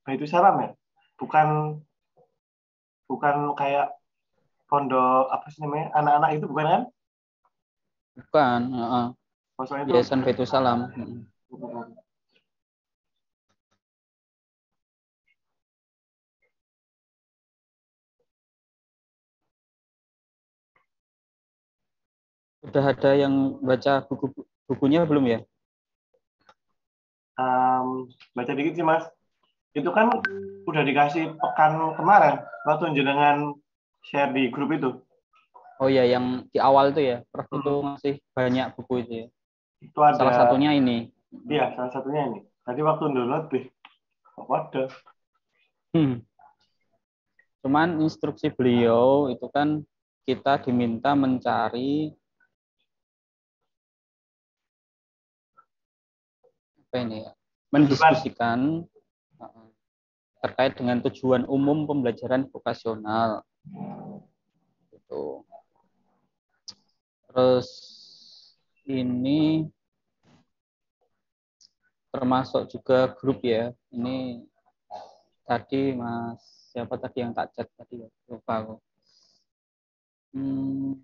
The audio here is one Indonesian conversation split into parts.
Baitu Salam ya? Bukan bukan kayak pondok apa sih namanya? Anak-anak itu bukan kan? Bukan, Maksudnya itu Yayasan Baitul Salam. Udah ada yang baca bukunya belum ya? baca dikit sih Mas. Itu kan udah dikasih pekan kemarin waktu jenengan share di grup itu. Oh ya, yang di awal itu ya, Prof itu Hmm, masih banyak buku itu ya. itu ada, Salah satunya ini. iya salah satunya ini. Tadi waktu download deh, waduh. Hmm. Cuman instruksi beliau itu kan kita diminta mencari apa ini ya, Tujuan. mendiskusikan terkait dengan tujuan umum pembelajaran vokasional gitu. Terus ini termasuk juga grup ya. Ini tadi Mas siapa tadi yang tak chat tadi ya? Lupa aku. Hmm,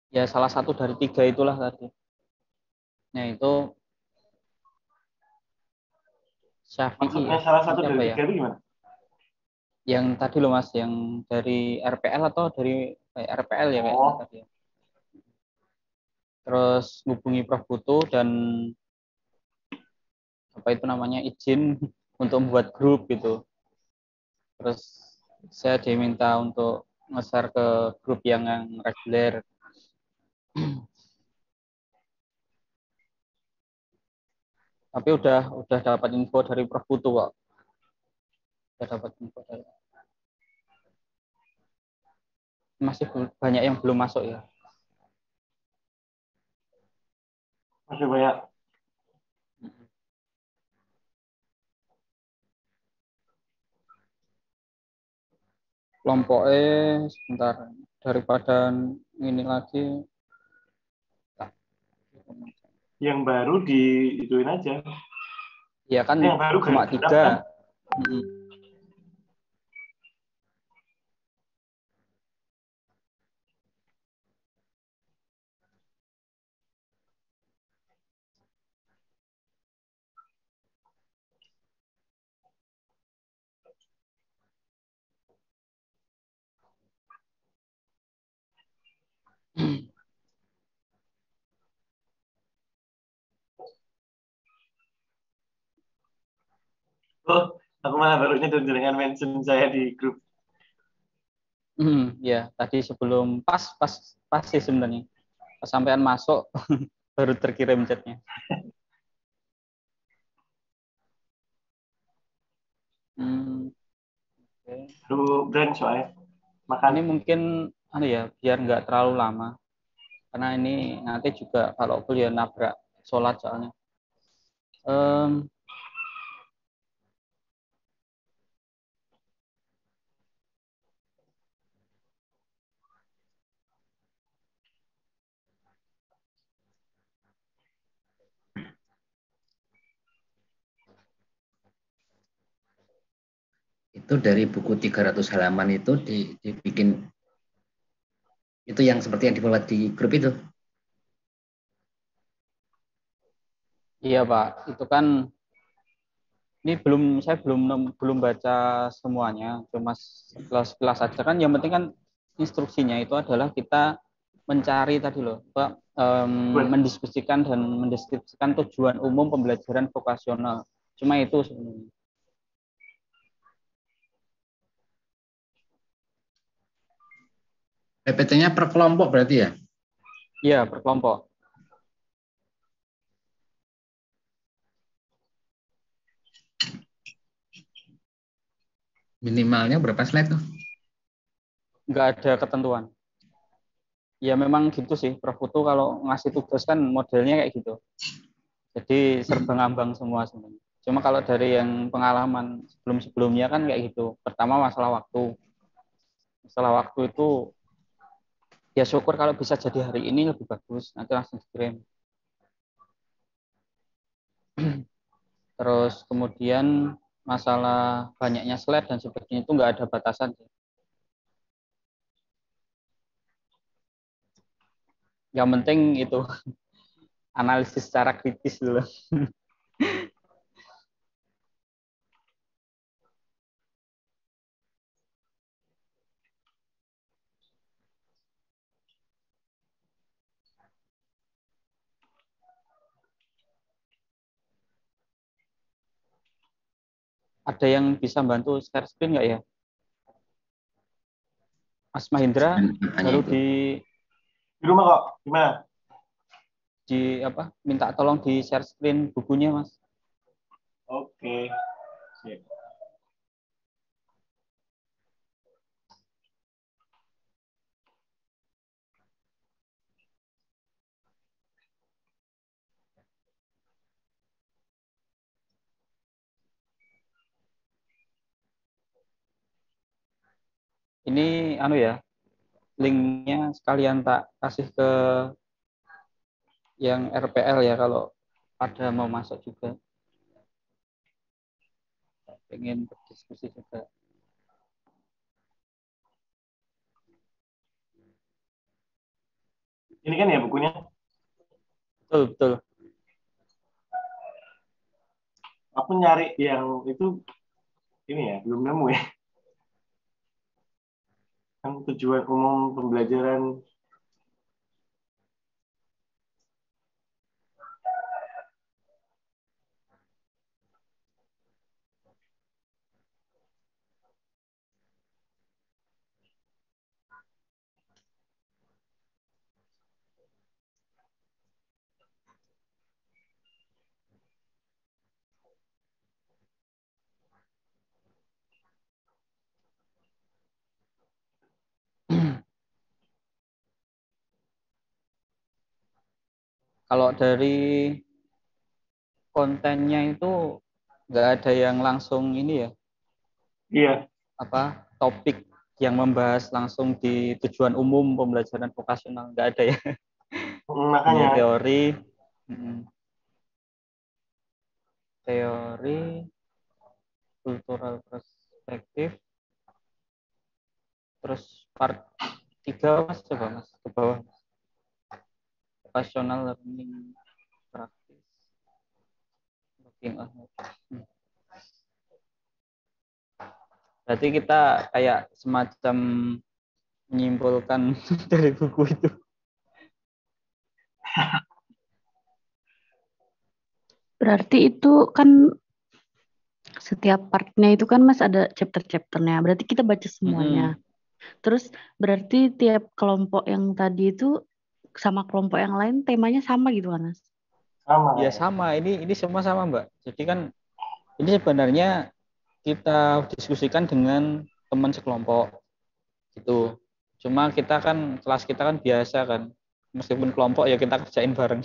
ya salah satu dari tiga itulah tadi. Nah itu Syafi'i Maksudnya ya. salah Ini satu siapa dari ya? tiga itu gimana? Yang tadi loh Mas, yang dari RPL atau dari RPL ya kayaknya Oh, tadi ya. Terus hubungi Prof Putu dan apa itu namanya izin untuk membuat grup gitu. Terus saya diminta untuk nge-share ke grup yang reguler. Tapi udah dapat info dari Prof Putu kok. Udah dapat info dari masih banyak yang belum masuk ya. masih banyak. Kelompoknya sebentar daripada ini lagi. Yang baru di ituin aja. Ya kan Yang baru cuma garap tiga. kan? Oh, aku malah barunya dengan mention saya di grup. Ya tadi sebelum pas sih sebenarnya. Pas sampean masuk baru terkirim chatnya. Hmm, oke. Lu brand soalnya. Makan. Ini mungkin ya biar nggak terlalu lama karena ini nanti juga kalau kuliah nabrak sholat soalnya. Em, Itu dari buku 300 halaman itu dibikin itu yang seperti yang dibuat di grup itu. iya Pak, itu kan ini saya belum baca semuanya, cuma sekilas saja kan. Yang penting kan instruksinya itu adalah kita mencari tadi loh, Pak, Buat mendiskusikan tujuan umum pembelajaran vokasional. Cuma itu sebenarnya. PPT-nya per kelompok berarti ya? Iya, berkelompok. Minimalnya berapa slide tuh? Nggak ada ketentuan. Ya memang gitu sih, Prof. Putu kalau ngasih tugas kan modelnya kayak gitu. Jadi serba ngambang semua sebenarnya. Cuma kalau dari yang pengalaman sebelum-sebelumnya kan kayak gitu. Pertama masalah waktu. Masalah waktu itu ya syukur kalau bisa jadi hari ini lebih bagus. Nanti langsung dikirim. Terus kemudian masalah banyaknya slide dan sebagainya itu nggak ada batasan. Yang penting itu analisis secara kritis dulu. Ada yang bisa bantu share screen nggak ya? Mas Mahendra Apanya baru itu? Di rumah kok, gimana? di apa? Minta tolong di share screen bukunya, Mas. Oke. Sip. Ini anu ya, linknya sekalian tak kasih ke yang RPL ya kalau ada mau masuk juga. Pengen berdiskusi juga. Ini kan ya bukunya. Betul, betul. Aku nyari yang itu ini ya, belum nemu ya. Yang tujuan umum pembelajaran. Kalau dari kontennya itu nggak ada yang langsung ini ya, Iya, apa topik yang membahas langsung di tujuan umum pembelajaran vokasional nggak ada ya. Hanya makanya. teori, teori, kultural perspektif, terus part 3 mas coba mas ke bawah vocational learning practice. Berarti kita kayak semacam menyimpulkan dari buku itu. Berarti itu kan setiap partnya itu kan Mas ada chapter-chapternya. Berarti kita baca semuanya. Terus berarti tiap kelompok yang tadi itu sama kelompok yang lain temanya sama gitu kan Mas? Sama Ya kayaknya. sama, ini semua sama Mbak. Jadi kan ini sebenarnya kita diskusikan dengan teman sekelompok gitu. Cuma kita kan kelas kita kan biasa kan, meskipun kelompok ya kita kerjain bareng.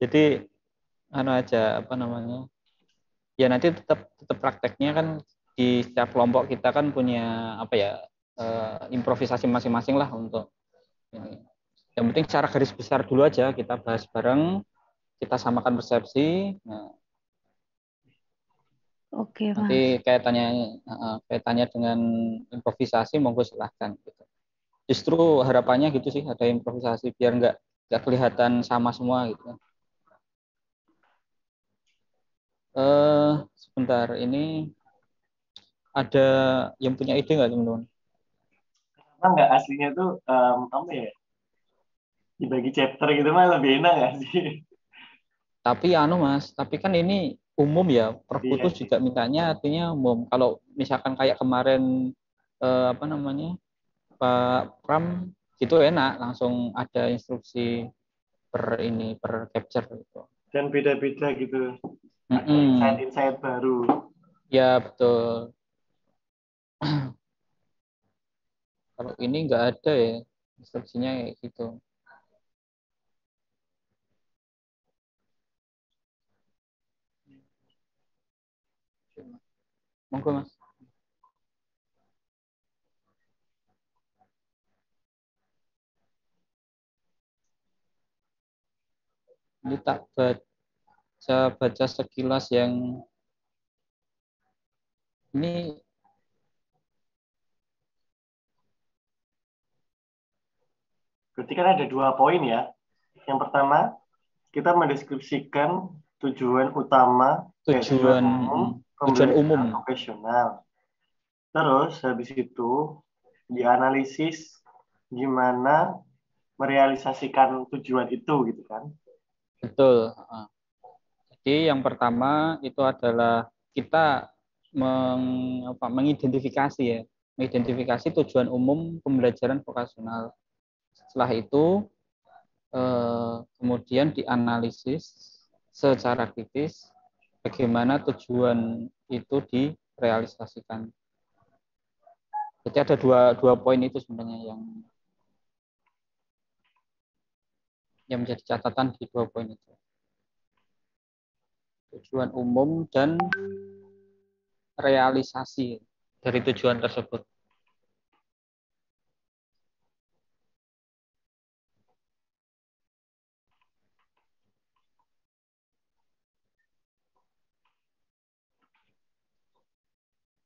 Jadi anu aja apa namanya? Ya nanti tetap prakteknya kan di setiap kelompok kita kan punya apa ya improvisasi masing-masing lah untuk ini. Yang penting secara garis besar dulu aja kita bahas bareng, kita samakan persepsi. Nah, Oke Mas. nanti kaitannya dengan improvisasi monggo silahkan. Gitu. Justru harapannya gitu sih ada improvisasi biar nggak kelihatan sama semua gitu. Sebentar ini ada yang punya ide nggak teman-teman? Kenapa nggak aslinya tuh apa ya? Dibagi chapter gitu mah lebih enak nggak sih? Tapi anu Mas, tapi kan ini umum ya. Iya Perputus sih. juga mintanya artinya umum. Kalau misalkan kayak kemarin apa namanya Pak Pram itu enak langsung ada instruksi per capture gitu. Dan beda-beda gitu. Ada Mm-mm. insight-insight baru. Ya betul. Kalau ini nggak ada ya instruksinya kayak gitu. Monggo Mas. Ini tak bisa baca sekilas yang ini Berarti kan ada 2 poin ya. Yang pertama, kita mendeskripsikan tujuan utama, tujuan umum tujuan umum. pembelajaran vokasional. Terus habis itu dianalisis gimana merealisasikan tujuan itu gitu kan. Betul. Jadi yang pertama itu adalah kita mengidentifikasi ya, mengidentifikasi tujuan umum pembelajaran vokasional. Setelah itu kemudian dianalisis secara kritis bagaimana tujuan itu direalisasikan. Jadi ada dua poin itu sebenarnya yang menjadi catatan di 2 poin itu. Tujuan umum dan realisasi dari tujuan tersebut.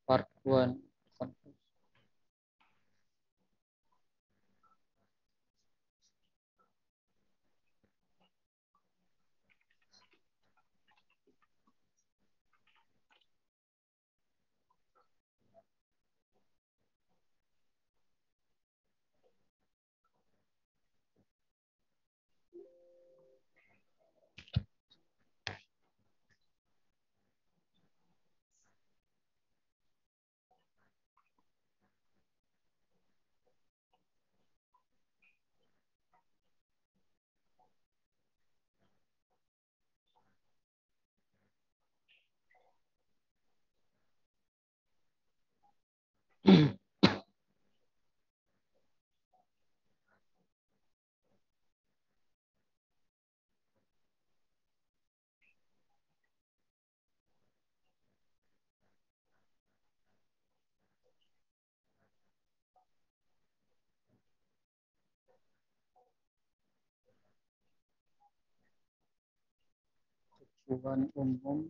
Part 1. Tujuan umum.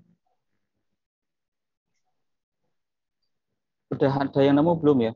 Udah ada yang nemu belum ya?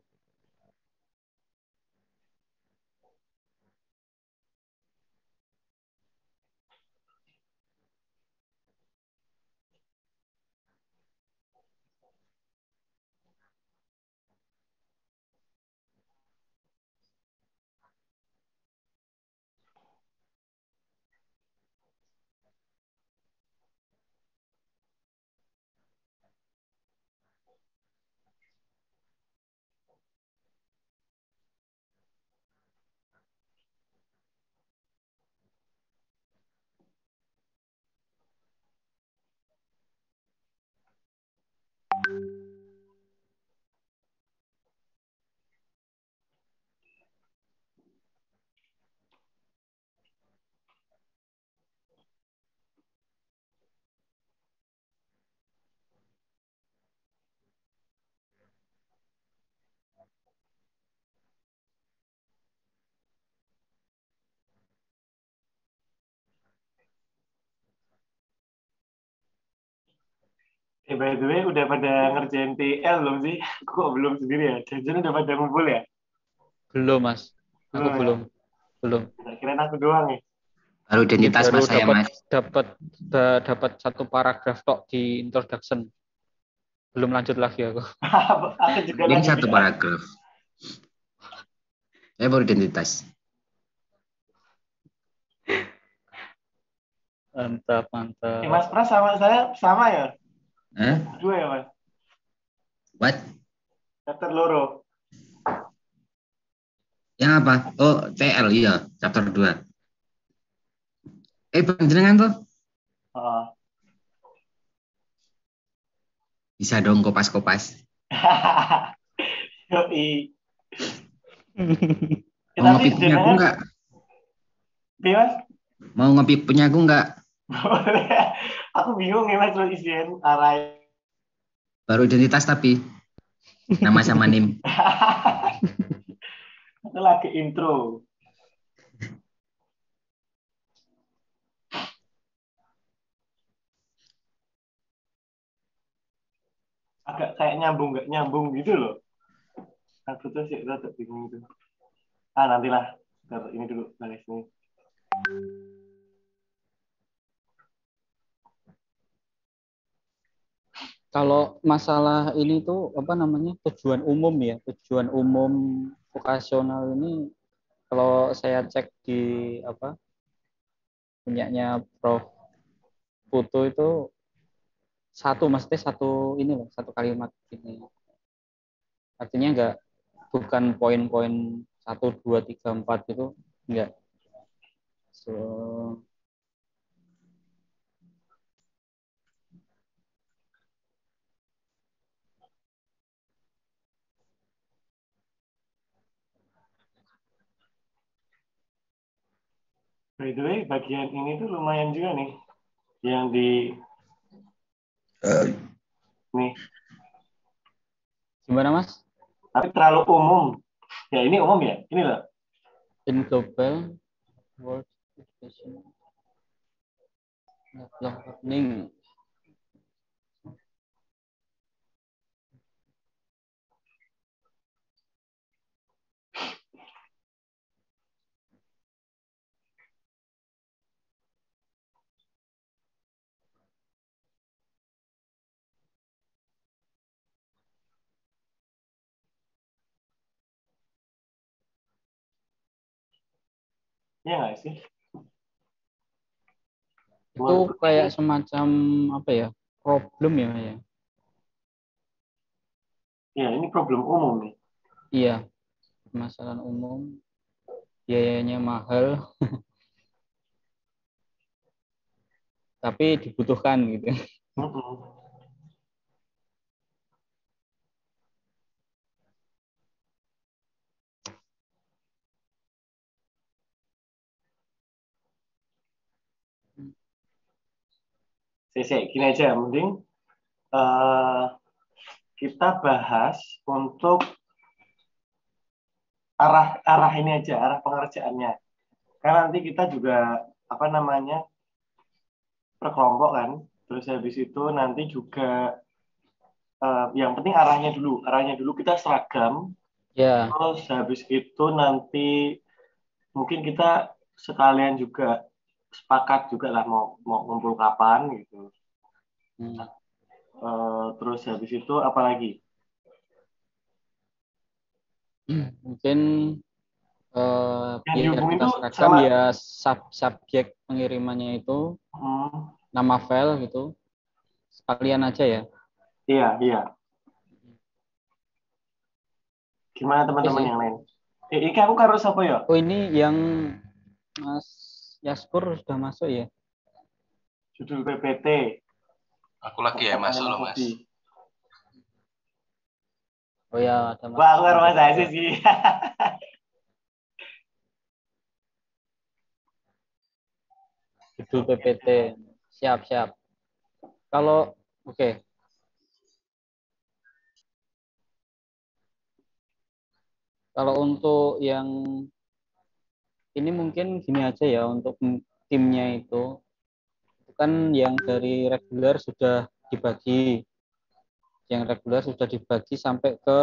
By the way, udah pada ngerjain TL belum sih? Kok belum sendiri ya? Jangan udah pada ngumpul ya? Belum, Mas. Aku Belum ya? belum. Kirain aku doang nih. Baru identitas Baru mas saya mas. dapat 1 paragraf tok di introduction. Belum lanjut lagi aku. Aku juga Ini lagi 1 paragraf. Saya baru identitas. Mantap. Mas Pras sama saya sama ya? Hah? 2 ya Mas? What? Chapter loro. Yang apa? Oh, TL iya, chapter 2. Panjenengan tuh Oh. bisa dong kopas-kopas. Yoi. Mau ngopi punya aku enggak? Mas? Mau ngopi punya aku enggak? Boleh. Aku bingung nih Mas isian arai. Baru identitas tapi nama sama NIM. Itu lagi intro. agak kayak nyambung nggak nyambung gitu loh. Aku tuh sih rada bingung gitu. Nantilah. Bentar, ini dulu baris ini. Kalau masalah ini tuh apa namanya tujuan umum ya, tujuan umum vokasional ini kalau saya cek di apa punyanya Prof Putu itu maksudnya ini loh, satu kalimat ini. Artinya bukan poin-poin 1, 2, 3, 4 itu enggak. So, By the way, bagian ini tuh lumayan juga nih. Yang di nih. Gimana Mas? Tapi terlalu umum. Ya ini umum ya. Ini loh. In global world education learning. Iya nggak sih? Itu kayak semacam apa ya? Problem ya. Iya, ini problem umum nih. Iya, permasalahan umum, biayanya mahal, tapi dibutuhkan gitu. Gini aja, mending kita bahas untuk arah ini aja, arah pengerjaannya. Karena nanti kita juga apa namanya per kelompok kan, terus habis itu nanti juga yang penting arahnya dulu kita seragam. Ya. Terus habis itu nanti mungkin kita sekalian juga sepakat juga lah mau ngumpul kapan gitu. Terus habis itu apa lagi? Mungkin Yang biar kita itu seragam sama ya subjek pengirimannya itu nama file gitu sekalian aja ya. Iya. Gimana teman-teman yang lain? Ini aku harus apa ya? Oh ini yang Mas Yaskur sudah masuk ya? Judul PPT. Aku lagi ya masuk loh Mas. Oh ya, ada Mas. Wah, aku harus Mas Aziz sih. Judul PPT. Siap. Kalau oke. Kalau untuk yang ini mungkin gini aja ya untuk timnya itu kan yang dari reguler sudah dibagi. Yang reguler sudah dibagi sampai ke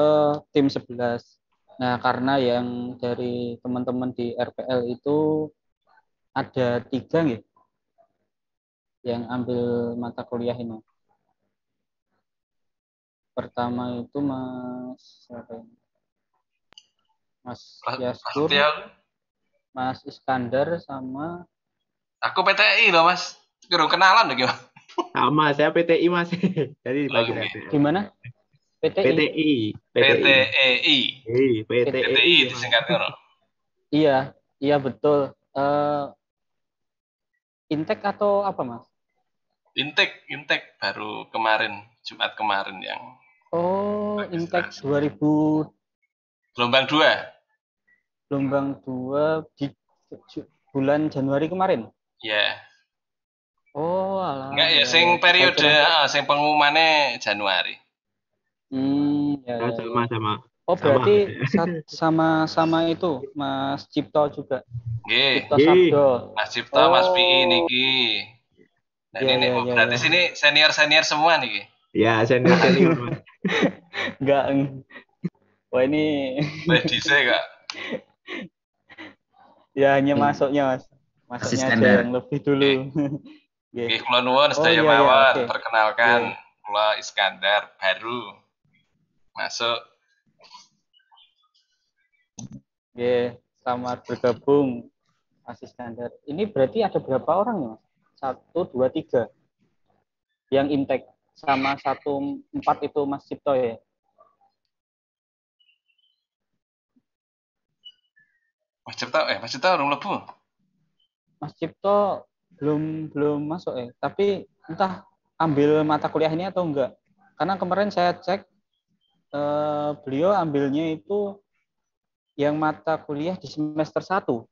tim 11. Nah, karena yang dari teman-teman di RPL itu ada 3 nih yang ambil mata kuliah ini. Pertama itu Mas Yaskur, Mas Iskandar sama aku PTI loh Mas. Kurang kenalan lagi Mas. Sama, saya PTI Mas. Jadi bagi gimana? PTI. PTI disingkatkan. Iya betul. Intek atau apa Mas? Intek baru kemarin Jumat kemarin yang. Oh, Intek 2000 gelombang 2. Gelombang 2 di bulan Januari kemarin. Iya. Oh, alah. Enggak ya, sing periode sing pengumumannya Januari. Ya. Sama. Oh, berarti sama itu Mas Cipto juga. Nggih. Cipto Sabdo. Mas Cipto, Mas PI niki. Nah, ini berarti sini senior semua niki. Ya, senior Mas. Enggak. Wah ini Weh, dhisik kak. ya hanya masuknya Mas. Masuknya aja Standar. yang lebih dulu. Nggih. Nggih, kula nuwun Oh sedaya iya ya, mawon. oke. Perkenalkan, Nggih. kula Iskandar baru masuk. Nggih, selamat bergabung Mas Iskandar. Ini berarti ada berapa orang ya, Mas? 1, 2, 3 yang intake sama 1, 4 itu Mas Cipto ya? Mas Cipta urung mlebu. Mas Cipto belum masuk ya, tapi entah ambil mata kuliah ini atau enggak. Karena kemarin saya cek beliau ambilnya itu yang mata kuliah di semester 1.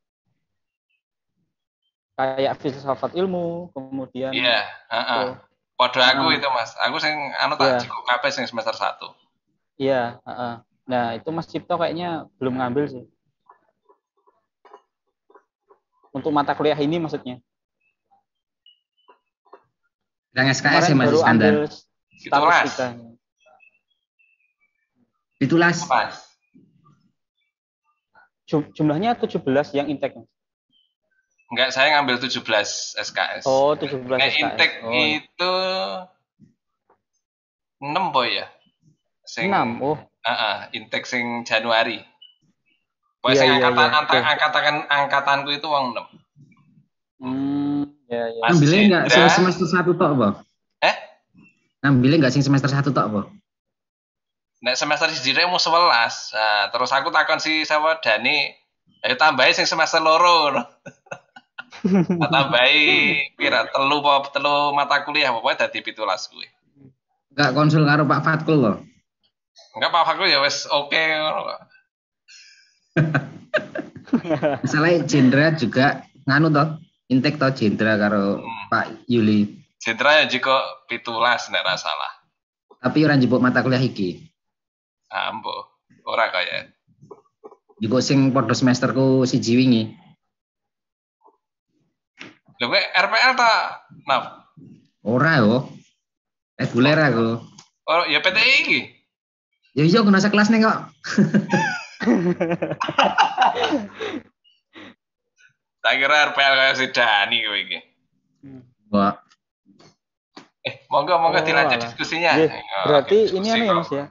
Kayak filsafat ilmu, kemudian Iya, heeh. tuh, Padha aku itu, Mas. Aku sing anu Iya. tak jikuk kabeh sing semester 1. iya, heeh. Nah, itu Mas Cipto kayaknya belum ngambil sih. Untuk mata kuliah ini maksudnya. Yang SKS ya Kemarin Mas baru Iskandar. ambil Itulas. statistika. Itulah Mas. Jumlahnya 17 yang intake. Enggak, saya ngambil 17 SKS. Oh, 17 Nek SKS. intake Oh, itu 6 boy ya. 6. Oh, Intake sing Januari. Pokoknya Iya, sing iya, angkatan, iya. angkatanku itu wong 6. ya. Mas ambilnya enggak Cindra. semester 1 tok apa? Ambilnya enggak sing semester 1 tok apa? Nek semester 1 mau 11. Nah, terus aku takon si sama Dani, ayo tambahi sing semester loro. Tambahi kira telu mata kuliah pokoknya dadi 17 kuwi. Enggak konsul karo Pak Fatkul loh. Enggak Pak Fakul ya wis oke ngono kok. Masalahnya Jendra juga nganu toh, intake toh Jendra karo Pak Yuli. Jenderal ya jika 17 nek ra salah. Tapi ora njupuk mata kuliah iki. Ambo, ora kaya. Juga sing padha semesterku siji wingi. Lho kowe RPL ta? Naf. Ora yo. Reguler aku. Oh, ya PTI iki. Ya iya kena sekelas nih kok. Tak kira RPL kaya si Dani kowe iki. Wah, Monggo dilanjut alah. diskusinya. Nggih, berarti Diskusi ini anu ya kok. Mas ya.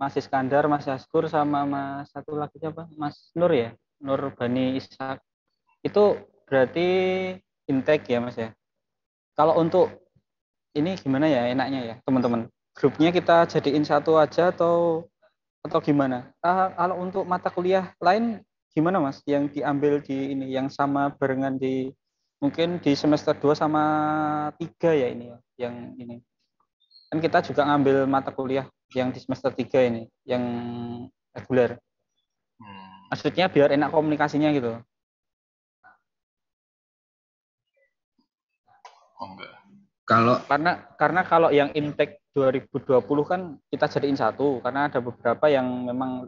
Mas Iskandar, Mas Yaskur sama Mas satu lagi siapa? Mas Nur ya? Nur Bani Ishak. Itu berarti intake ya Mas ya. Kalau untuk ini gimana ya enaknya ya teman-teman? Grupnya kita jadiin satu aja atau gimana? Kalau untuk mata kuliah lain gimana Mas? Yang diambil di ini yang sama barengan di mungkin di semester 2 sama 3 ya ini ya, yang ini. Kan kita juga ngambil mata kuliah yang di semester 3 ini, yang reguler. Maksudnya biar enak komunikasinya gitu. Enggak. Karena kalau yang intake 2020 kan kita jadiin satu karena ada beberapa yang memang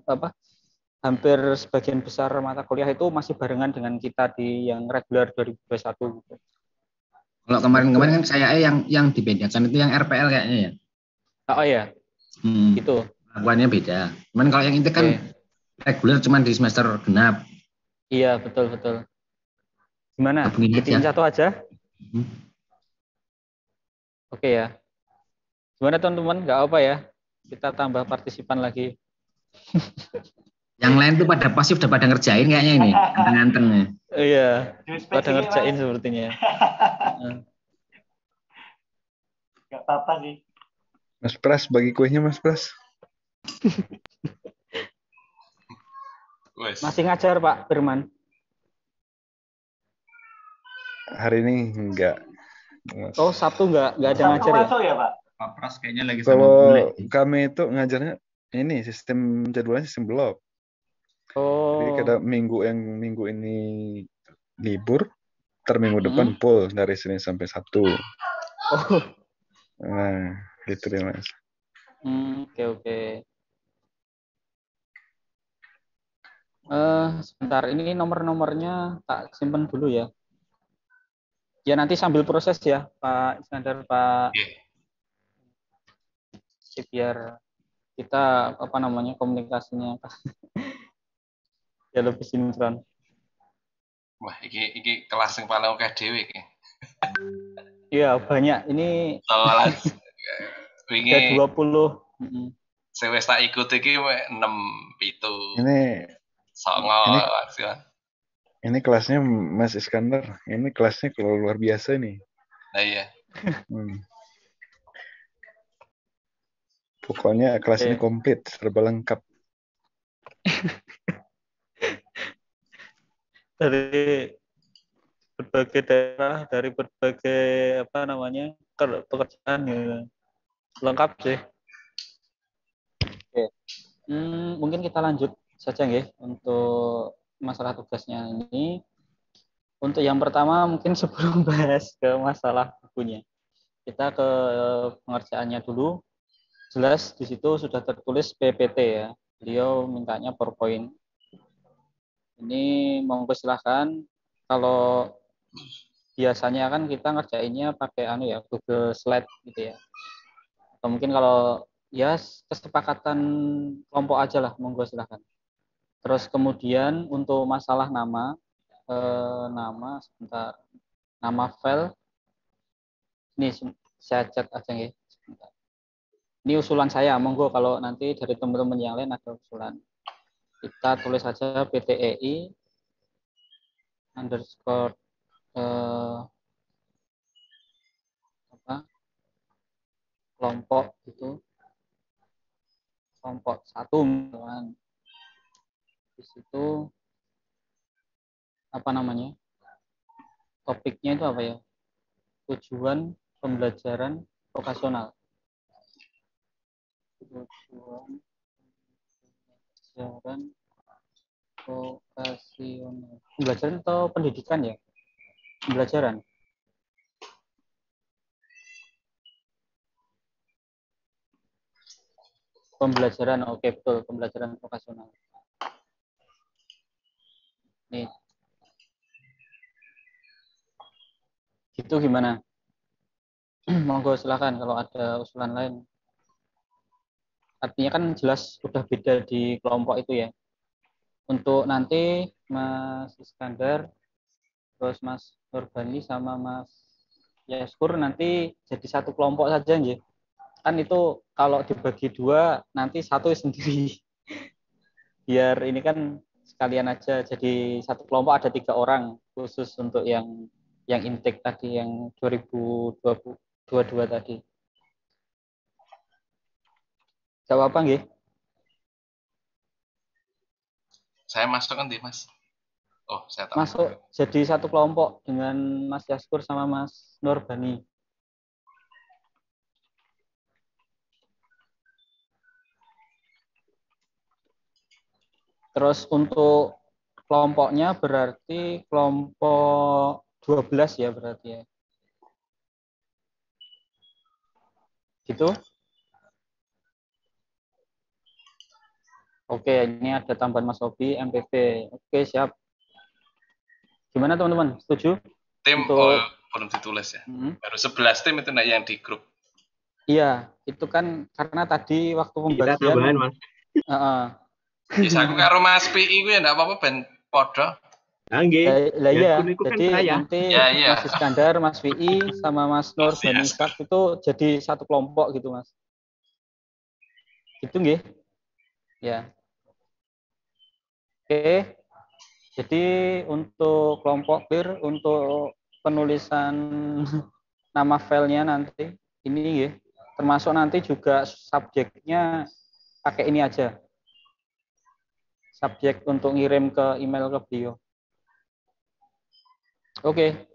hampir sebagian besar mata kuliah itu masih barengan dengan kita di yang reguler 2021 gitu. kalau kemarin-kemarin kan saya yang dibedakan itu yang RPL kayaknya ya. Oh iya. Itu. Lakuannya beda. Cuman kalau yang intake kan reguler cuman di semester genap. Iya, betul. Gimana? Jadiin satu aja? Oke ya. Gimana teman-teman? Nggak apa ya? Kita tambah partisipan lagi. Yang lain tuh pada pasif udah pada ngerjain kayaknya ini. Anteng-antengnya. Iya. Pada ngerjain sepertinya. Nggak apa-apa sih. Mas Pras, bagi kuenya Mas Pras. Masih ngajar Pak Firman? Hari ini enggak. Oh, Sabtu enggak ada ngajar ya? Masuk ya Pak? Pak Pras kayaknya lagi kalau kami itu ngajarnya ini sistem jadwalnya sistem blok. Oh. Jadi kada minggu ini libur, minggu depan full dari Senin sampai Sabtu. Oh. Nah, gitu deh Mas. Oke. Sebentar, ini nomor-nomornya tak simpen dulu ya. Ya nanti sambil proses ya Pak Iskandar, Pak. diskusi biar kita komunikasinya ya lebih sinkron. Wah, iki kelas yang paling oke dhewe iki. Iya, banyak. Ini Soalan ada wingi 20. sing wis tak ikut iki 6 7 Ini 9 ini kelasnya Mas Iskandar. Ini kelasnya kalau luar biasa nih. Nah iya. Pokoknya kelas ini Oke. komplit, serba lengkap. Dari berbagai daerah, dari berbagai pekerjaan ya. Lengkap sih. Oke. Mungkin kita lanjut saja nggih untuk masalah tugasnya ini. Untuk yang pertama mungkin sebelum bahas ke masalah bukunya, kita ke pengerjaannya dulu. Jelas di situ sudah tertulis PPT ya. Beliau mintanya PowerPoint. Ini monggo silahkan. Kalau biasanya kan kita ngerjainnya pakai Google Slide gitu ya. Atau mungkin kalau ya kesepakatan kelompok aja lah, monggo silahkan. Terus kemudian untuk masalah nama file ini saya cek aja ya. Sebentar. Ini usulan saya, monggo kalau nanti dari teman-teman yang lain ada usulan. Kita tulis saja PTEI underscore kelompok itu kelompok 1 misalkan. Di situ topiknya itu apa ya? Tujuan pembelajaran vokasional. Tujuan pembelajaran vokasional. Pembelajaran atau pendidikan ya? Pembelajaran. Pembelajaran, oke betul, pembelajaran vokasional. Nih. Itu gimana? Monggo silakan kalau ada usulan lain. Artinya kan jelas udah beda di kelompok itu ya. Untuk nanti Mas Iskandar, terus Mas Nurbani sama Mas Yaskur nanti jadi satu kelompok saja ya. Kan itu kalau dibagi 2 nanti satu sendiri. Biar ini kan sekalian aja jadi satu kelompok ada 3 orang khusus untuk yang intake tadi yang 2022 tadi. Jawab apa nggih? Saya masuk kan Mas. Oh, saya tak masuk jadi satu kelompok dengan Mas Yaskur sama Mas Nurbani. Terus untuk kelompoknya berarti kelompok 12 ya berarti ya. Gitu. Oke, ini ada tambahan Mas Sobi, MPV. Oke, siap. Gimana teman-teman? Setuju? Tim untuk... belum ditulis ya. Baru 11 tim itu yang di grup. Iya, itu kan karena tadi waktu pembagian. Kita tambahan, Mas. Bisa aku karo Mas PI ku ya enggak apa-apa ben padha. Nggih. Lah iya, jadi kan nanti Mas Iskandar, Mas VI sama Mas Nur dan Iskak itu jadi satu kelompok gitu, Mas. Gitu nggih? Ya. Oke. Jadi untuk kelompok clear untuk penulisan nama filenya nanti ini ya, termasuk nanti juga subjeknya pakai ini aja. Subjek untuk ngirim ke email ke beliau. Oke.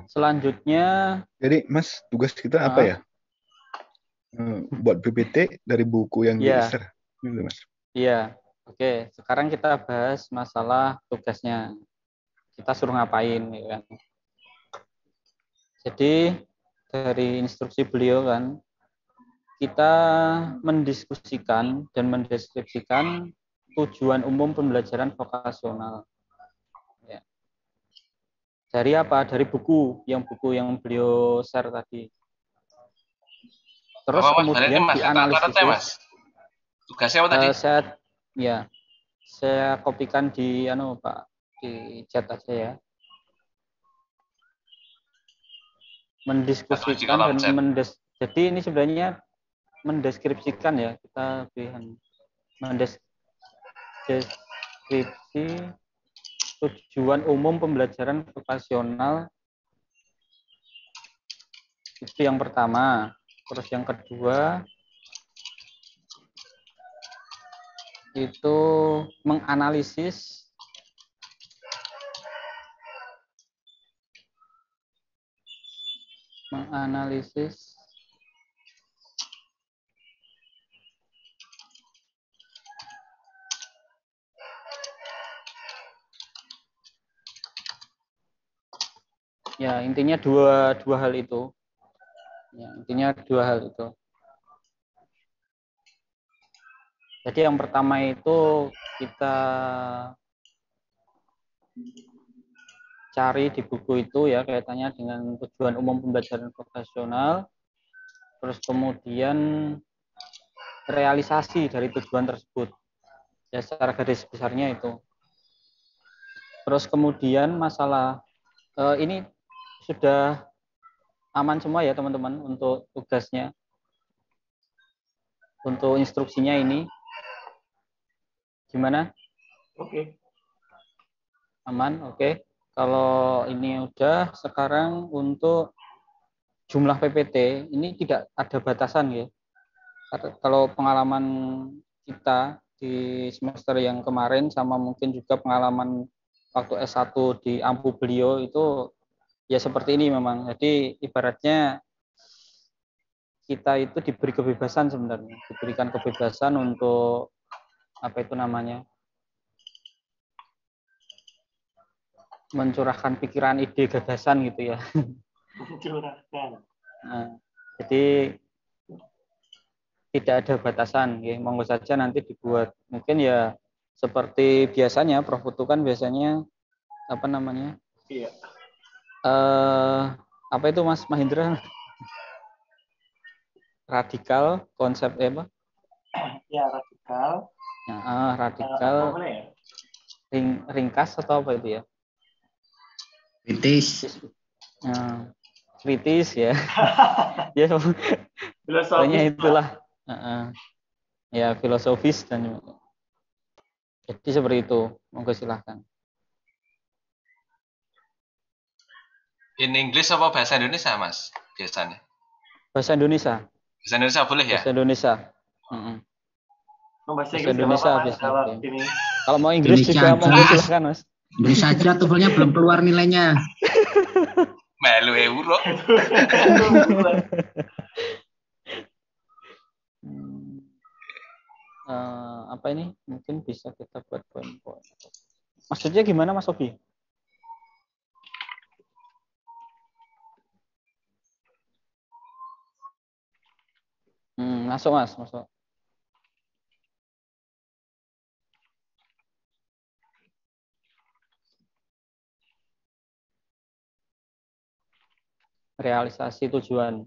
Selanjutnya. Jadi Mas, tugas kita apa ya? Buat PPT dari buku yang di-share. Gitu, Mas. Iya. Oke. Sekarang kita bahas masalah tugasnya. Kita suruh ngapain, ya kan? Jadi dari instruksi beliau kan, kita mendiskusikan dan mendeskripsikan tujuan umum pembelajaran vokasional. Dari apa? Dari buku yang beliau share tadi. Terus Apa Mas? Berarti kemudian Mas, catat ya Mas. dianalisis. Tugasnya apa tadi? Saya kopikan di Pak, di chat aja ya. Atau di Mendiskusikan kolom dan chat. jadi ini sebenarnya mendeskripsikan ya, kita mendeskripsi tujuan umum pembelajaran vokasional itu yang pertama. Terus yang kedua itu menganalisis ya, intinya dua hal itu. Ya, intinya dua hal itu. Jadi yang pertama itu kita cari di buku itu ya kaitannya dengan tujuan umum pembelajaran vokasional, terus kemudian realisasi dari tujuan tersebut. Ya secara garis besarnya itu. Terus kemudian masalah ini sudah aman semua ya teman-teman untuk tugasnya. Untuk instruksinya ini gimana? Oke. Aman, oke. Kalau ini udah, sekarang untuk jumlah PPT ini tidak ada batasan ya. Kalau pengalaman kita di semester yang kemarin sama mungkin juga pengalaman waktu S1 di Ampu beliau itu ya seperti ini memang. Jadi ibaratnya kita itu diberi kebebasan sebenarnya, diberikan kebebasan untuk apa itu namanya, mencurahkan pikiran, ide, gagasan gitu ya. Mencurahkan. Nah, jadi tidak ada batasan, ya. Monggo saja nanti dibuat. Mungkin ya seperti biasanya, Prof Putu kan biasanya apa namanya? Iya. Apa itu Mas Mahendra? Radikal, konsep apa? Ya, radikal. Radikal. Apa ya? Ringkas atau apa itu ya? Kritis. Kritis ya. Ya, pokoknya itulah. Ya, filosofis dan jadi seperti itu. Monggo silahkan. In English apa bahasa Indonesia Mas biasanya? Bahasa Indonesia. Bahasa Indonesia boleh ya? Bahasa Indonesia. Bahasa Indonesia biasanya. Kalau mau Inggris juga monggo silahkan Mas. Inggris saja TOEFL-nya belum keluar nilainya. Melu euro. Apa ini? Mungkin bisa kita buat poin-poin. Maksudnya gimana Mas Sofi? Masuk Mas, masuk. Realisasi tujuan.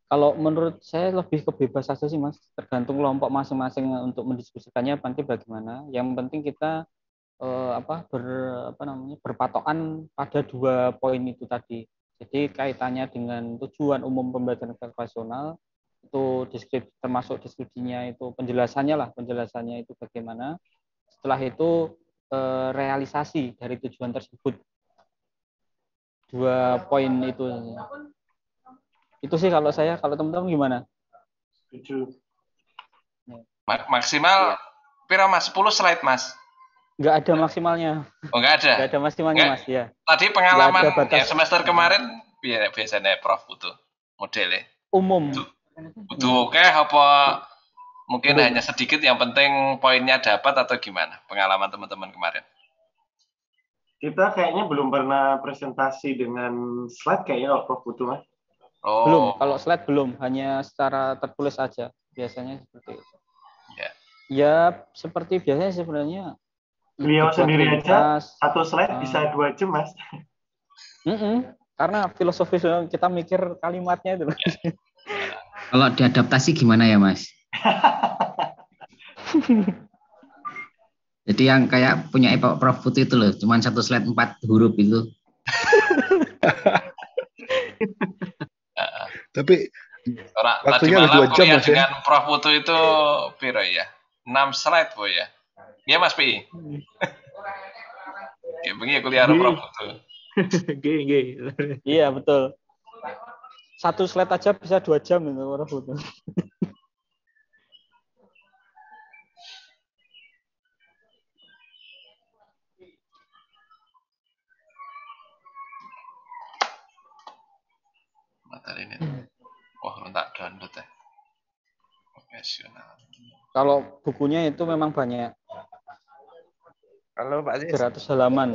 Kalau menurut saya lebih kebebas saja sih Mas, tergantung kelompok masing-masing untuk mendiskusikannya nanti bagaimana. Yang penting kita berpatokan pada dua poin itu tadi. Jadi kaitannya dengan tujuan umum pembelajaran vokasional itu termasuk diskusinya itu penjelasannya itu bagaimana. Setelah itu realisasi dari tujuan tersebut. Dua poin itu. Itu sih kalau saya, kalau teman-teman gimana? Setuju. Maksimal pira Mas? 10 slide Mas. Enggak ada maksimalnya. Oh, enggak ada. Enggak ada maksimalnya Mas, ya. Tadi pengalaman ya semester kemarin biasanya Prof Putu modelnya. Umum. Butuh oke apa mungkin hanya sedikit yang penting poinnya dapat atau gimana? Pengalaman teman-teman kemarin. kita kayaknya belum pernah presentasi dengan slide kayaknya kalau Prof butuh, Mas. Belum, Oh, kalau slide belum, hanya secara tertulis aja. Biasanya seperti itu. ya. Ya, seperti biasanya sebenarnya Beliau dibuat sendiri aja ringkas. satu slide bisa 2 jam, Mas. Karena filosofis kita mikir kalimatnya itu. Kalau diadaptasi gimana ya, Mas? Jadi yang kayak punya Prof Putu itu loh, cuman satu slide 4 huruf itu. Tapi Tadi waktunya harus malam 2 jam, kuliah Mas ya. dengan Prof Putu itu piro ya? 6 slide, Bu ya. Iya, Mas Pi. Kayak begini kuliah G. Prof Putu. G. Iya, betul. Satu slide aja bisa 2 jam itu orang butuh. Materi ini. Wah, tak download ya. Profesional. Kalau bukunya itu memang banyak. Halo Pak Aziz. 300 halaman.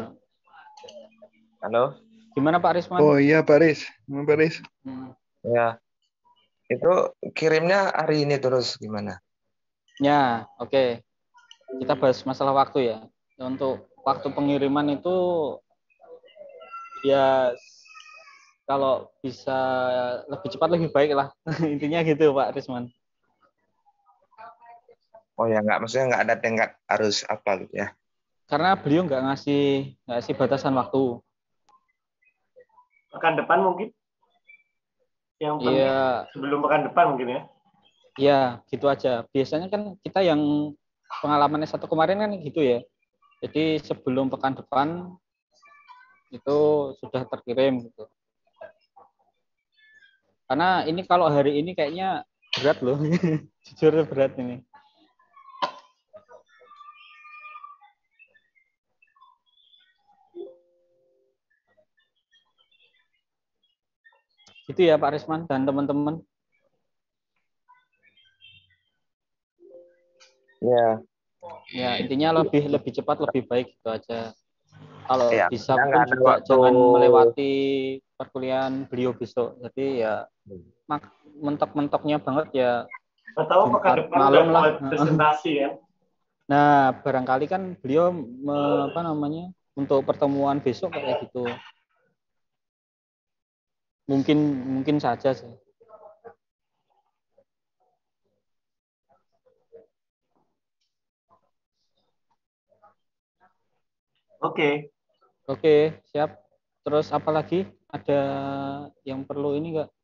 Halo. Gimana Pak Risman? Oh iya Pak Riz. Pak Riz. Ya. Itu kirimnya hari ini terus gimana? Ya, oke. Kita bahas masalah waktu ya. Untuk waktu pengiriman itu ya kalau bisa lebih cepat lebih baik lah. Intinya gitu Pak Risman. Oh ya, maksudnya nggak ada tenggat harus apa gitu ya? Karena beliau nggak ngasih batasan waktu. Pekan depan mungkin? Yang penting sebelum pekan depan mungkin ya? Iya, gitu aja. Biasanya kan kita yang pengalaman S1 kemarin kan gitu ya. Jadi sebelum pekan depan itu sudah terkirim gitu. Karena ini kalau hari ini kayaknya berat loh. Jujur berat ini. Itu ya Pak Risman dan teman-teman. Ya. Ya, intinya lebih cepat lebih baik gitu aja. Kalau Ya, bisa pun juga jangan melewati perkuliahan beliau besok. Jadi ya mentok-mentoknya banget ya. Tahu pekan depan malam lah presentasi ya. Nah, barangkali kan beliau untuk pertemuan besok kayak gitu. Mungkin saja sih. Oke, siap. Terus apa lagi? Ada yang perlu ini enggak?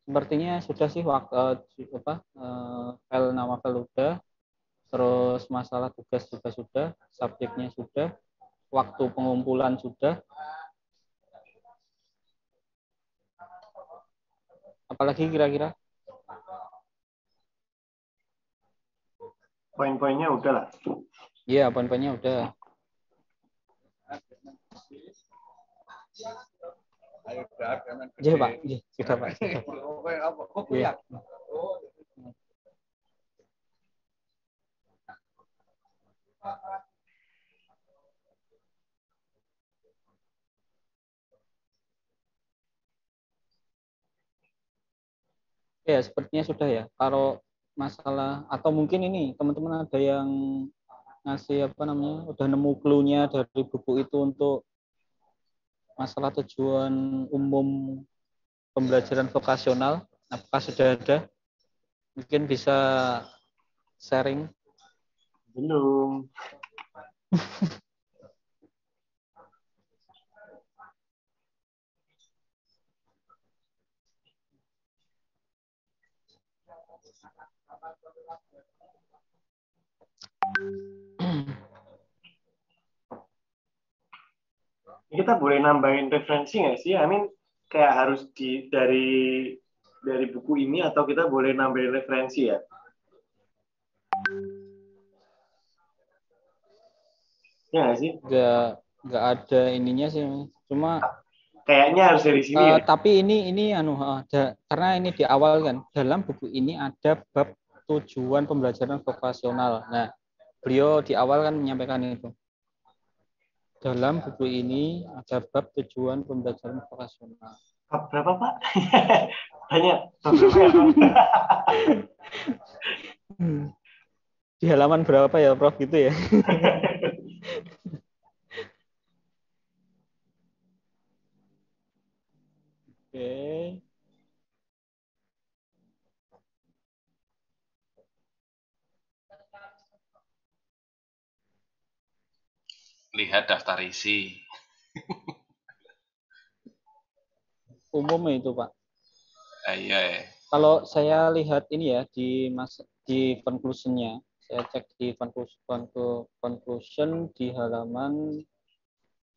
Sepertinya sudah sih file nama file sudah. Terus masalah tugas juga sudah, subjeknya sudah, waktu pengumpulan sudah. Apalagi kira-kira? Poin-poinnya udah lah. Iya, poin-poinnya udah. Iya, Pak. Iya, sudah, Pak. Iya. Ya, sepertinya sudah ya. Kalau masalah atau mungkin ini teman-teman ada yang ngasih udah nemu clue-nya dari buku itu untuk masalah tujuan umum pembelajaran vokasional. Apakah sudah ada? Mungkin bisa sharing. Belum. Kita boleh nambahin referensi nggak sih? Kayak harus dari buku ini atau kita boleh nambahin referensi ya? Ya nggak sih? Nggak ada ininya sih. Cuma kayaknya harus dari sini ya. Tapi ini karena ini di awal kan, dalam buku ini ada bab tujuan pembelajaran vokasional. Nah, beliau di awal kan menyampaikan itu. Dalam buku ini ada bab tujuan pembelajaran vokasional. Bab berapa, Pak? Banyak. Bab berapa ya, Pak? Di halaman berapa ya, Prof? Gitu ya? Oke. Lihat daftar isi. Umum itu, Pak. Iya. Kalau saya lihat ini ya di conclusion-nya, saya cek di conclusion di halaman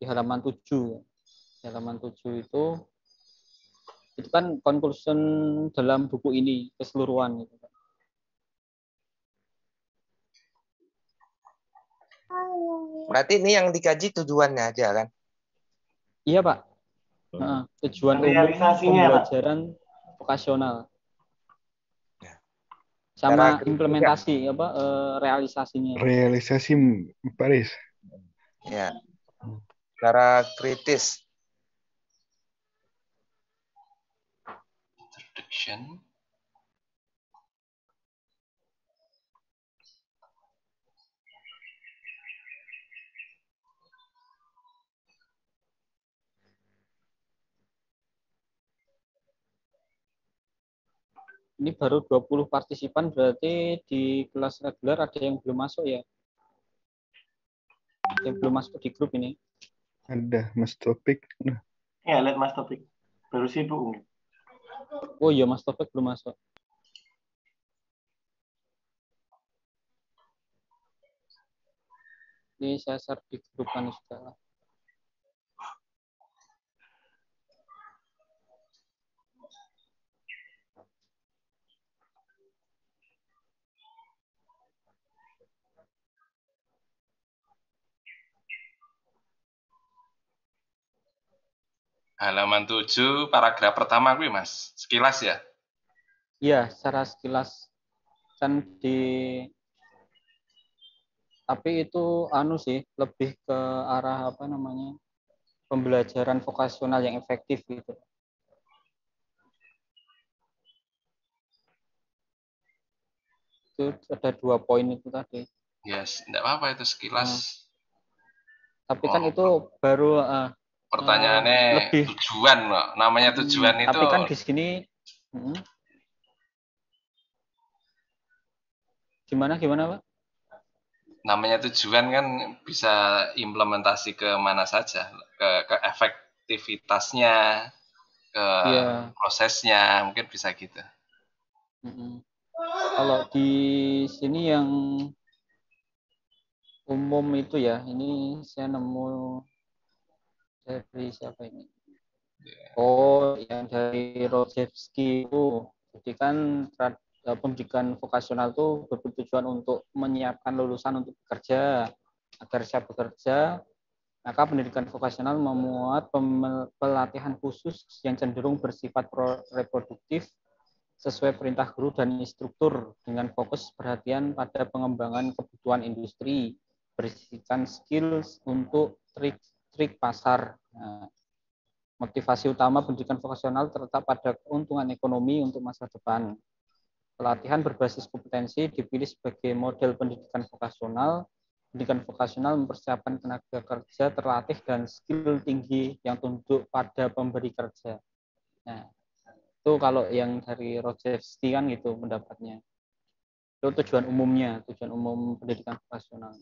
7. Di halaman 7 itu kan conclusion dalam buku ini keseluruhan gitu, Pak. Berarti ini yang dikaji tujuannya aja kan? Iya, Pak. Nah, tujuan umum Realisasinya, Pak. pembelajaran vokasional. Cara Sama implementasi realisasinya. Realisasi Paris. ya. Cara kritis. Introduction. Ini baru 20 partisipan, berarti di kelas reguler ada yang belum masuk ya? Yang belum masuk di grup ini. Ada Mas Topik. Nah, Ya, lihat Mas Topik. Baru sibuk mungkin. Oh iya, Mas Topik belum masuk. Ini saya share di grup kan sudah. Halaman 7, paragraf pertama gue, Mas. Sekilas ya? Iya, secara sekilas kan tapi itu sih lebih ke arah pembelajaran vokasional yang efektif gitu. Itu ada 2 poin itu tadi. Yes, enggak apa-apa itu sekilas. Tapi kan itu baru pertanyaannya lebih tujuan, loh. Namanya tujuan itu. Tapi kan di sini gimana Pak? Namanya tujuan kan bisa implementasi ke mana saja, ke efektivitasnya, ke prosesnya, mungkin bisa gitu. Kalau di sini yang umum itu ya, ini saya nemu dari siapa ini? Oh, yang dari Rojewski itu. Jadi kan pendidikan vokasional itu bertujuan untuk menyiapkan lulusan untuk bekerja. Agar siap bekerja, maka pendidikan vokasional memuat pelatihan khusus yang cenderung bersifat reproduktif sesuai perintah guru dan instruktur dengan fokus perhatian pada pengembangan kebutuhan industri, berisikan skills untuk trik pasar. Nah, motivasi utama pendidikan vokasional terletak pada keuntungan ekonomi untuk masa depan. Pelatihan berbasis kompetensi dipilih sebagai model pendidikan vokasional. Pendidikan vokasional mempersiapkan tenaga kerja terlatih dan skill tinggi yang tunduk pada pemberi kerja. Nah, itu kalau yang dari Rojewski kan gitu pendapatnya. Itu tujuan umum pendidikan vokasional.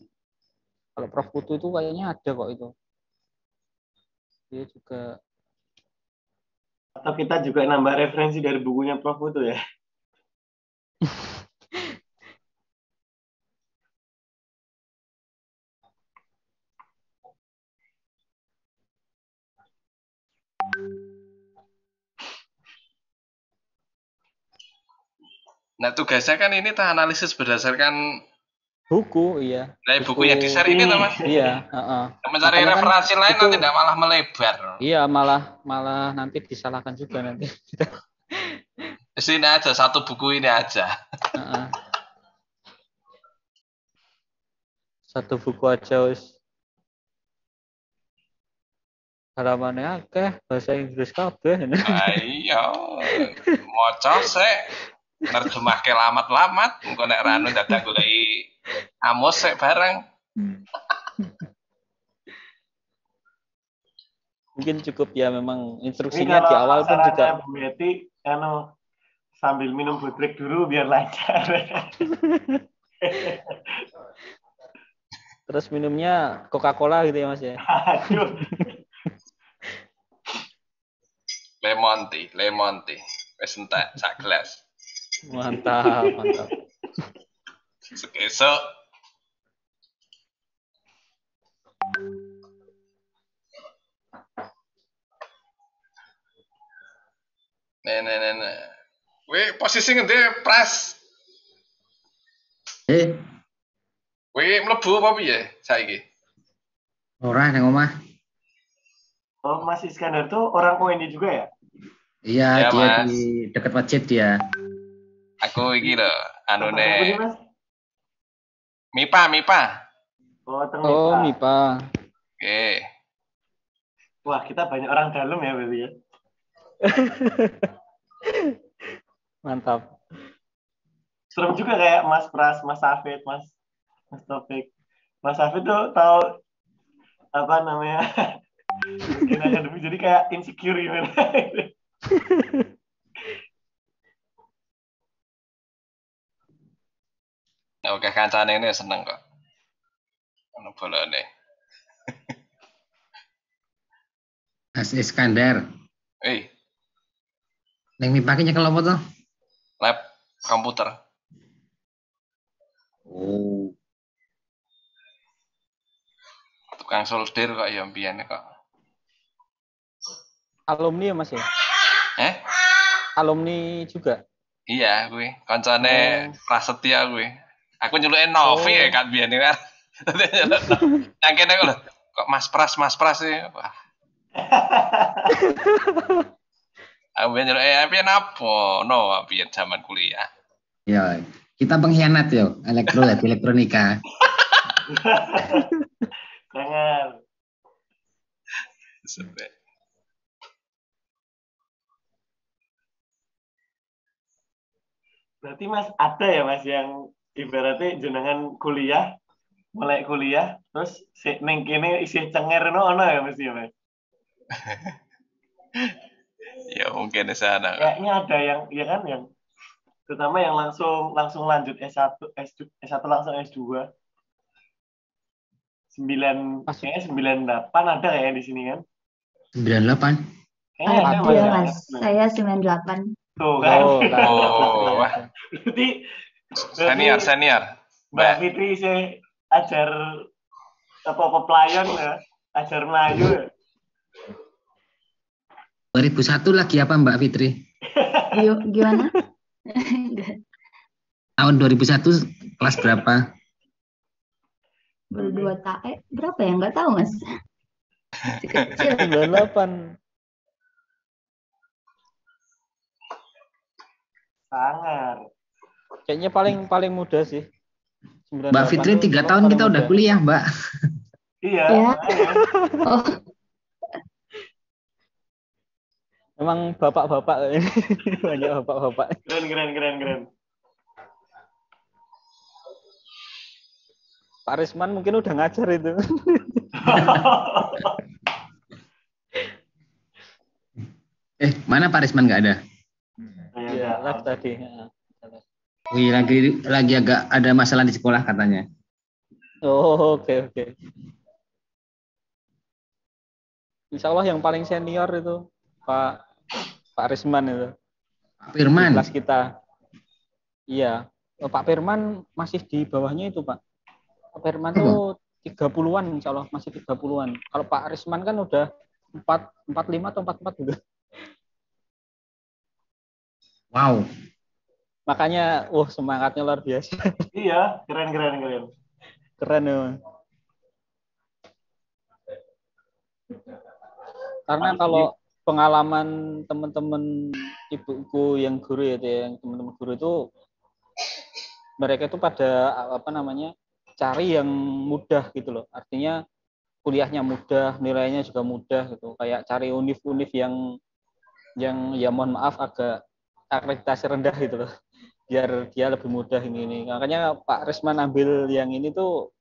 Kalau Prof Putu itu kayaknya ada kok itu. Dia juga. Atau kita juga nambah referensi dari bukunya Prof Putu ya. Nah, tugasnya kan ini analisis berdasarkan buku, iya. Dari buku yang di-share ini, Mas? Iya. Mencari referensi kan lain nanti tidak malah melebar. Iya, malah nanti disalahkan juga nanti. Sini aja, satu buku ini aja. Satu buku aja, wis. halamannya akeh bahasa Inggris kabeh. Iya, maca sik nerjemahke lamat-lamat, engko nek ranu dadak goleki Amos sik bareng. Mungkin cukup ya memang Ini instruksinya kalau di awal pun juga. sarannya Bu Betty, sambil minum bodrek dulu biar lancar. Terus minumnya Coca-Cola gitu ya Mas ya. Aduh, Lemon tea. Wis entek sak gelas. Mantap, mantap. Esuk Nah. Wih, posisi ngendi, Pras? Wih, mlebu apa piye saiki? Ora nang omah. oh, Mas Iskandar tuh orang UNI juga ya? Iya, Ya, dia Mas. di dekat masjid dia. Aku iki lho, Tempat apa nih, anune Mas? MIPA. Oh, Teng Oh, MIPA. MIPA. Oke. Wah, kita banyak orang dalam ya berarti ya. Mantap. Serem juga kayak Mas Pras, Mas Hafid, Mas Taufik. Mas Hafid tuh tahu apa namanya? Mungkin akademi jadi kayak insecure gitu. Oke, kancane ini seneng kok. Ono bolone. Mas Iskandar. Neng MIPA ki nyekel apa to? Lab komputer. Oh. Tukang solder kok ya mbiyen kok. Alumni ya Mas ya? Alumni juga? Iya, kuwi kancane Prasetya kuwi. Aku nyuluke Novi ya kan biyen kan. Nang kene lho, kok Mas Pras sih. Wah. Aku biyen nyuluke piye napa? No, biyen zaman kuliah. Ya, kita pengkhianat yo, elektronika. Jangan. Sampai. Berarti Mas ada ya Mas yang ibaratnya jenengan mulai kuliah, terus neng kene isi cenger ono ya Mas ya Mas. Ya mungkin di sana. Kayaknya ada yang ya kan yang terutama yang langsung lanjut S1 langsung S2. 98 ada kayak di sini kan? 98. Ada Mas. Saya 98. Tuh kan. Oh. Berarti senior. Mbak Fitri sih ajar apa pelayan ya, ajar Melayu ya. 2001 lagi apa Mbak Fitri? Gimana? Tahun 2001 kelas berapa? Berdua berapa ya? Nggak tahu Mas. Kecil. 98. Sangar. Kayaknya paling muda sih. Mbak Fitri 3 tahun kita udah kuliah, Mbak. Iya. Ya. Oh. Memang bapak-bapak ini. Banyak bapak-bapak. Keren. Pak Risman mungkin udah ngajar itu. Mana Pak Risman nggak ada? Iya, live tadi. Wih, lagi agak ada masalah di sekolah katanya. Oh, oke. Insya Allah yang paling senior itu Pak Risman itu. Pak Firman. Di kelas kita. Iya. Pak Firman masih di bawahnya itu, Pak. Pak Firman tuh 30-an, insya Allah masih 30-an. Kalau Pak Risman kan udah 45 atau 44 gitu. Wow. Makanya, semangatnya luar biasa. Iya, keren. Keren ya. Karena kalau pengalaman teman-teman ibuku yang guru yang teman-teman guru itu mereka itu pada cari yang mudah gitu loh. Artinya kuliahnya mudah, nilainya juga mudah gitu. Kayak cari univ-univ yang ya mohon maaf agak akreditasi rendah gitu loh. Biar dia lebih mudah ini. Makanya Pak Risman ambil yang ini tuh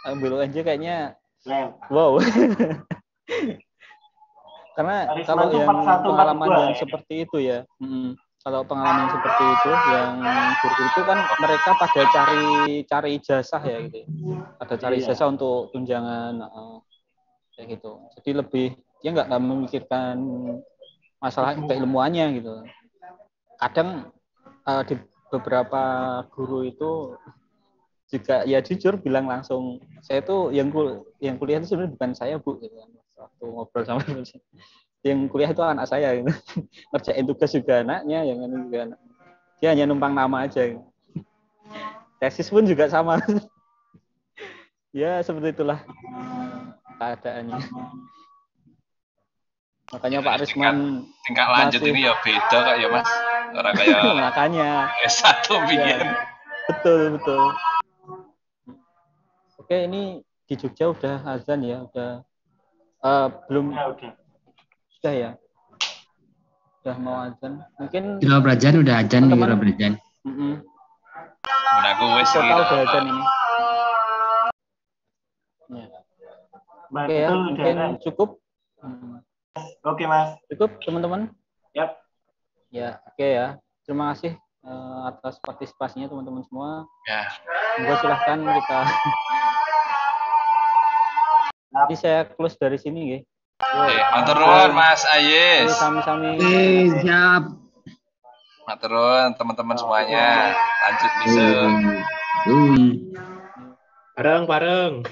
ambil UNJ kayaknya wow. Karena kalau yang pengalaman yang seperti itu ya, kalau pengalaman seperti itu yang guru itu kan mereka pada cari ijazah ya gitu, pada cari ijazah untuk tunjangan kayak gitu. Jadi lebih dia nggak memikirkan masalah keilmuannya gitu. Kadang di beberapa guru itu juga ya jujur bilang langsung, saya tuh yang kuliah itu sebenarnya bukan saya Bu gitu kan. Waktu ngobrol sama yang kuliah itu anak saya gitu. Ngerjain tugas juga anaknya, yang ini juga anak. Dia hanya numpang nama aja gitu. Tesis pun juga sama. Ya seperti itulah keadaannya. Makanya Pak Risman tingkat lanjut ini ya beda kok ya Mas, orang kayak makanya S1 biyen. Ya, betul. Oke, ini di Jogja udah azan ya, udah belum sudah ya, udah mau azan. Mungkin Kira Brajan udah azan nih, Kira Brajan. Aku wes total udah azan ini. Ya. Oke ya, mungkin cukup. Oke Mas. Cukup teman-teman. Yap. Ya, oke ya. Terima kasih atas partisipasinya teman-teman semua. Ya. Monggo silahkan kita. Jadi saya close dari sini nggih. Matur nuwun Mas Ayis. Sami-sami. Siap. Matur nuwun teman-teman semuanya. Lanjut besok. Bareng.